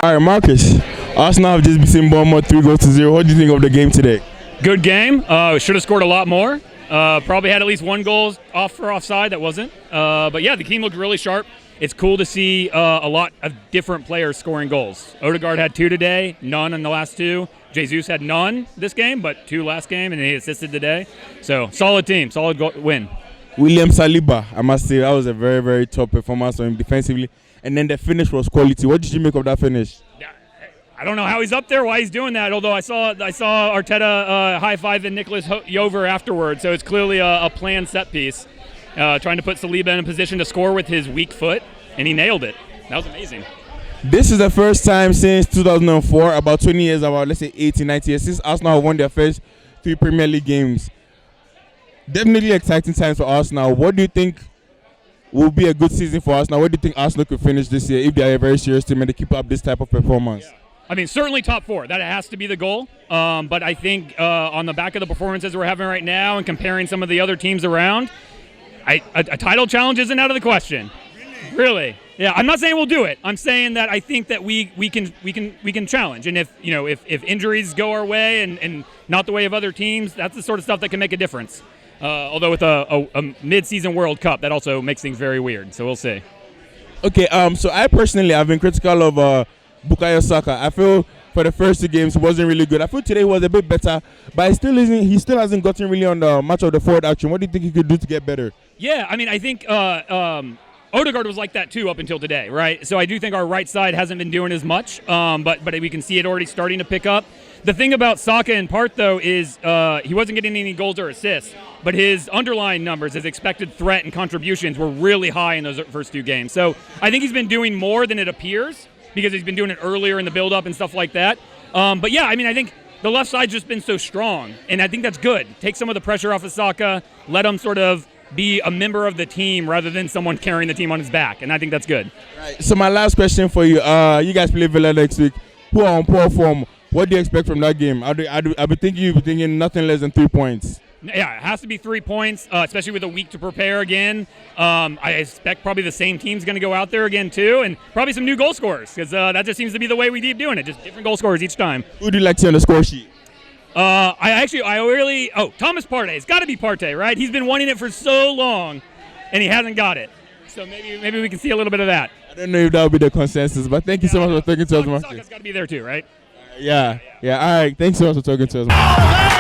All right, Marcus. Arsenal have just beaten Bournemouth 3-0. What do you think of the game today? Good game. Should have scored a lot more. Probably had at least one goal off for offside that wasn't. But yeah, the team looked really sharp. It's cool to see a lot of different players scoring goals. Odegaard had 2 today, none in the last 2. Jesus had none this game, but 2 last game, and he assisted today. So solid team, solid win. William Saliba, I must say, that was a very, very top performance from him defensively. And then the finish was quality. What did you make of that finish? I don't know how he's up there, why he's doing that, although I saw Arteta high-fiving Nicholas Jover afterwards, so it's clearly a planned set piece, trying to put Saliba in a position to score with his weak foot, and he nailed it. That was amazing. This is the first time since 2004, about 20 years, about let's say 80, 90 years, since Arsenal won their first 3 Premier League games. Definitely exciting times for Arsenal. What do you think will be a good season for Arsenal? Where do you think Arsenal could finish this year if they are a very serious team and they keep up this type of performance? Yeah. I mean, certainly top 4. That has to be the goal. But I think on the back of the performances we're having right now and comparing some of the other teams around, a title challenge isn't out of the question. Really? Yeah. I'm not saying we'll do it. I'm saying that I think that we can challenge. And if injuries go our way and not the way of other teams, that's the sort of stuff that can make a difference. Although with a mid-season World Cup, that also makes things very weird. So we'll see. Okay. So I personally have been critical of Bukayo Saka. I feel for the first 2 games he wasn't really good. I feel today he was a bit better, but he still hasn't gotten really on the much of the forward action. What do you think he could do to get better? Yeah, I mean, I think Odegaard was like that too up until today, right? So I do think our right side hasn't been doing as much, but we can see it already starting to pick up. The thing about Saka in part, though, is he wasn't getting any goals or assists, but his underlying numbers, his expected threat and contributions were really high in those first 2 games. So I think he's been doing more than it appears, because he's been doing it earlier in the build-up and stuff like that. But yeah, I mean, I think the left side's just been so strong, and I think that's good. Take some of the pressure off of Saka, let him sort of be a member of the team rather than someone carrying the team on his back, and I think that's good. Right. So my last question for you, you guys play Villa next week, who are on poor form. What do you expect from that game? I'll be thinking nothing less than 3 points. Yeah, it has to be 3 points, especially with a week to prepare again. I expect probably the same team's going to go out there again too, and probably some new goal scorers, because that just seems to be the way we keep doing it, just different goal scorers each time. Who do you like to see on the score sheet? Thomas Partey. It's got to be Partey, right? He's been wanting it for so long, and he hasn't got it. So maybe we can see a little bit of that. I don't know if that will be the consensus, but thank you so much for talking to us, Marcus. Saka's got to be there too, right? Yeah. All right. Thanks so much for talking to us.